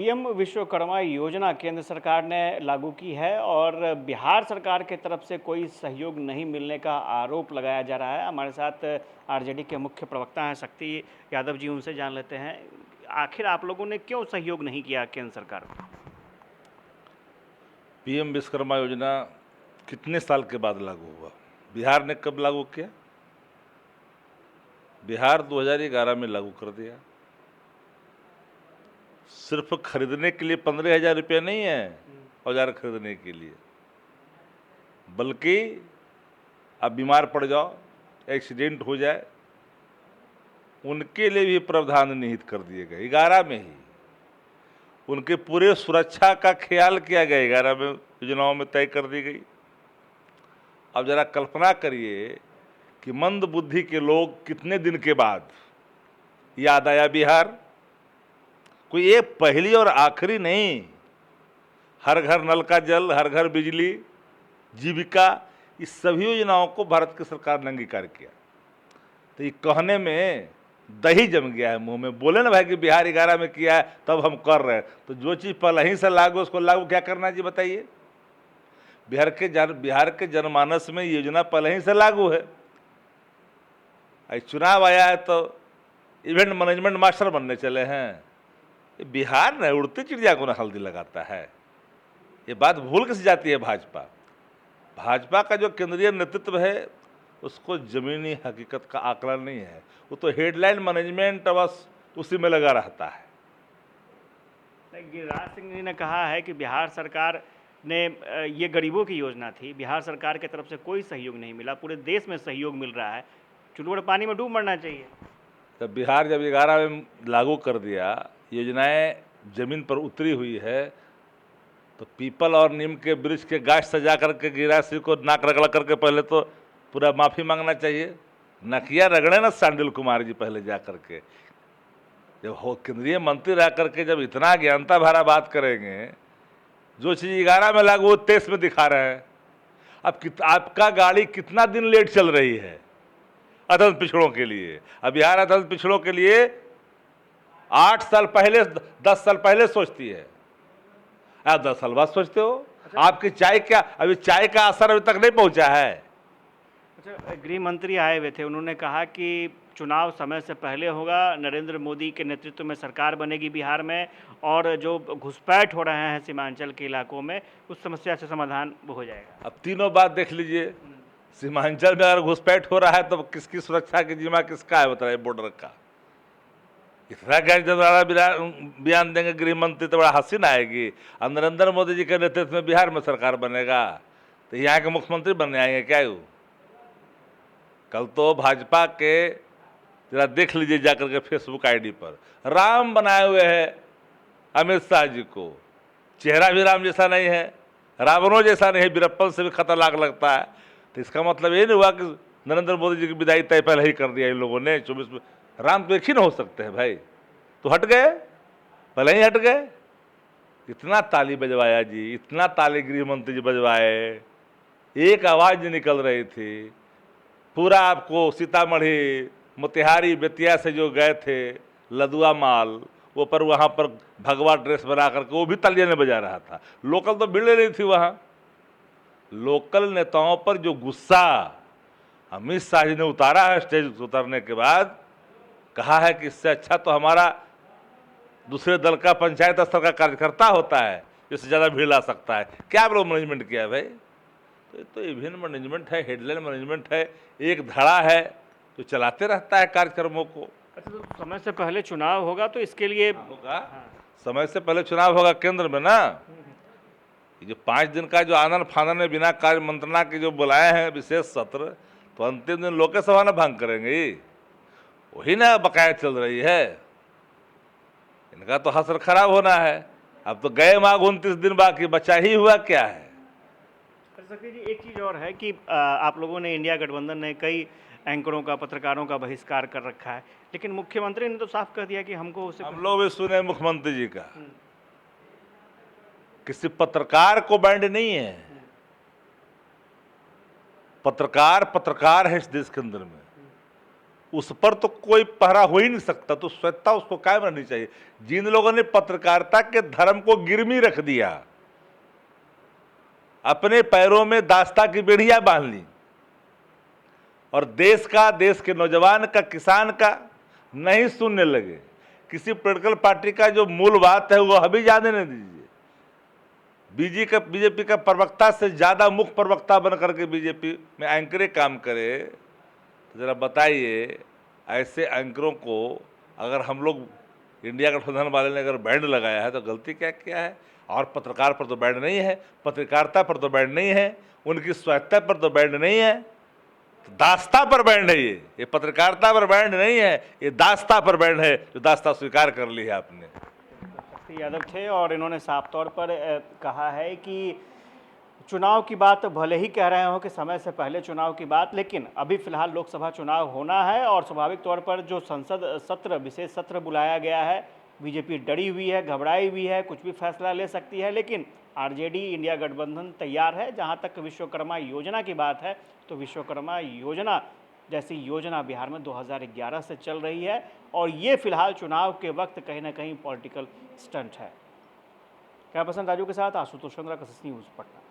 PM Vishwakarma योजना केंद्र सरकार ने लागू की है और बिहार सरकार की तरफ से कोई सहयोग नहीं मिलने का आरोप लगाया जा रहा है। हमारे साथ आरजेडी के मुख्य प्रवक्ता हैं शक्ति यादव जी, उनसे जान लेते हैं आखिर आप लोगों ने क्यों सहयोग नहीं किया केंद्र सरकार को। पीएम विश्वकर्मा योजना कितने साल के बाद लागू हुआ? बिहार ने कब लागू किया? बिहार 2011 में लागू कर दिया। सिर्फ खरीदने के लिए 15,000 रुपया नहीं है औजार खरीदने के लिए, बल्कि आप बीमार पड़ जाओ, एक्सीडेंट हो जाए, उनके लिए भी प्रावधान निहित कर दिए गए 11 में ही। उनके पूरे सुरक्षा का ख्याल किया गया 11 में योजनाओं में तय कर दी गई। अब जरा कल्पना करिए कि मंद बुद्धि के लोग कितने दिन के बाद याद आया बिहार। कोई एक पहली और आखिरी नहीं, हर घर नल का जल, हर घर बिजली, जीविका, इस सभी योजनाओं को भारत की सरकार ने अंगीकार किया। तो ये कहने में दही जम गया है मुंह में। बोले ना भाई कि बिहार 11 में किया है तब हम कर रहे हैं, तो जो चीज़ पहले ही से लागू उसको लागू क्या करना है जी बताइए। बिहार के जनमानस में योजना पहले ही से लागू है। चुनाव आया है तो इवेंट मैनेजमेंट मास्टर बनने चले हैं। बिहार न उड़ती चिड़िया को न हल्दी लगाता है। ये बात भूल कैसे जाती है भाजपा का जो केंद्रीय नेतृत्व है उसको जमीनी हकीकत का आकलन नहीं है। वो तो हेडलाइन मैनेजमेंट बस उसी में लगा रहता है। गिरिराज सिंह जी ने कहा है कि बिहार सरकार ने ये गरीबों की योजना थी, बिहार सरकार की तरफ से कोई सहयोग नहीं मिला, पूरे देश में सहयोग मिल रहा है, चुलबुल पानी में डूब मरना चाहिए। तो बिहार जब 11 में लागू कर दिया, योजनाएं जमीन पर उतरी हुई है, तो पीपल और नीम के वृक्ष के गाछ सजा करके गिरिराज सिंह को नाक रगड़ करके पहले तो पूरा माफ़ी मांगना चाहिए। नकिया रगड़े ना सांडिल कुमार जी पहले जा करके। जब हो केंद्रीय मंत्री रह करके जब इतना ज्ञानता भरा बात करेंगे, जो चीज़ 11 में लागू वो 23 में दिखा रहे हैं। अब आपका गाड़ी कितना दिन लेट चल रही है अदल पिछड़ों के लिए। अब बिहार अदल पिछड़ों के लिए 8 साल पहले 10 साल पहले सोचती है, आप 10 साल बाद सोचते हो। आपकी चाय क्या अभी चाय का असर अभी तक नहीं पहुंचा है। अच्छा, गृह मंत्री आए हुए थे, उन्होंने कहा कि चुनाव समय से पहले होगा, नरेंद्र मोदी के नेतृत्व में सरकार बनेगी बिहार में, और जो घुसपैठ हो रहे हैं सीमांचल के इलाकों में उस समस्या से समाधान हो जाएगा। अब तीनों बात देख लीजिए। सीमांचल में अगर घुसपैठ हो रहा है तो किसकी सुरक्षा की जिम्मा किसका है बताइए, बॉर्डर का। इतना गैर बयान देंगे गृह मंत्री तो बड़ा हसीन आएगी। नरेंद्र मोदी जी के नेतृत्व में बिहार में सरकार बनेगा तो यहाँ के मुख्यमंत्री बनने आएंगे क्या यू? कल तो भाजपा के जरा देख लीजिए जाकर के फेसबुक आईडी पर राम बनाए हुए हैं अमित शाह जी को। चेहरा भी राम जैसा नहीं है, रावणों जैसा नहीं है, वीरप्पन से भी खतरनाक लगता है। तो इसका मतलब ये नहीं हुआ कि नरेंद्र मोदी जी की विदाई तय पहले ही कर दिया इन लोगों ने 24 में। राम तो एक ही न हो सकते हैं भाई, तो हट गए, पहले ही हट गए। इतना ताली बजवाया जी, इतना ताली गृह मंत्री जी बजवाए, एक आवाज़ नहीं निकल रही थी। पूरा आपको सीतामढ़ी मोतिहारी बेतिया से जो गए थे लदुआ माल, वो पर वहाँ पर भगवा ड्रेस बना करके वो भी तालियां नहीं बजा रहा था। लोकल तो भीड़ नहीं थी वहाँ। लोकल नेताओं पर जो गुस्सा अमित शाह जी ने उतारा है स्टेज उतरने के बाद, कहा है कि इससे अच्छा तो हमारा दूसरे दल का पंचायत स्तर का कार्यकर्ता होता है, इससे ज़्यादा भीड़ ला सकता है। क्या आप लोग मैनेजमेंट किया है भाई? तो इवेंट मैनेजमेंट है, हेडलाइन मैनेजमेंट है, एक धड़ा है तो चलाते रहता है कार्यक्रमों को। अच्छा, तो समय से पहले चुनाव होगा तो इसके लिए होगा। समय से पहले चुनाव होगा केंद्र में ना। ये जो 5 दिन का जो आनंद फानन में बिना कार्य मंत्रणा के जो बुलाए हैं विशेष सत्र, तो अंतिम दिन लोकसभा ना भंग करेंगे, वही ना बकाया चल रही है। इनका तो हसर खराब होना है। अब तो गए माघ 29 दिन बाकी, बचा ही हुआ क्या है। शक्ति जी, एक चीज़ और है कि आप लोगों ने, इंडिया गठबंधन ने कई एंकरों का, पत्रकारों का बहिष्कार कर रखा है, लेकिन मुख्यमंत्री ने तो साफ कह दिया कि हमको उसे हम लोग भी सुने मुख्यमंत्री जी का, किसी पत्रकार को बैंड नहीं है। पत्रकार है इस देश के अंदर में। उस पर तो कोई पहरा हो ही नहीं सकता, तो स्वच्छता उसको कायम रहनी चाहिए। जिन लोगों ने पत्रकारिता के धर्म को गिरवी रख दिया, अपने पैरों में दास्ता की बेड़ियां बांध ली और देश का, देश के नौजवान का, किसान का नहीं सुनने लगे, किसी पॉलिटिकल पार्टी का जो मूल बात है वो अभी जाने नहीं दीजिए। बीजेपी का प्रवक्ता से ज्यादा मुख्य प्रवक्ता बन करके बीजेपी में एंकरे काम करे, तो जरा बताइए, ऐसे एंकरों को अगर हम लोग इंडिया गठबंधन वाले ने अगर बैंड लगाया है तो गलती क्या किया है? और पत्रकार पर तो बैंड नहीं है, पत्रकारिता पर तो बैंड नहीं है, उनकी स्वायत्ता पर तो बैंड नहीं है, तो दास्ता पर बैंड है। ये पत्रकारिता पर बैंड नहीं है, ये दास्ता पर बैंड है, जो दास्ता स्वीकार कर ली है आपने। शक्ति यादव थे और इन्होंने साफ तौर पर कहा है कि चुनाव की बात भले ही कह रहे हो कि समय से पहले चुनाव की बात, लेकिन अभी फिलहाल लोकसभा चुनाव होना है और स्वाभाविक तौर पर जो संसद सत्र, विशेष सत्र बुलाया गया है, बीजेपी डरी हुई है, घबराई हुई है, कुछ भी फैसला ले सकती है, लेकिन आरजेडी इंडिया गठबंधन तैयार है। जहां तक विश्वकर्मा योजना की बात है तो विश्वकर्मा योजना जैसी योजना बिहार में 2011 से चल रही है और ये फिलहाल चुनाव के वक्त कहीं ना कहीं पॉलिटिकल स्टंट है। क्या पसंद राजू के साथ आशुतोष चंद्रा, कसस न्यूज़, पटना।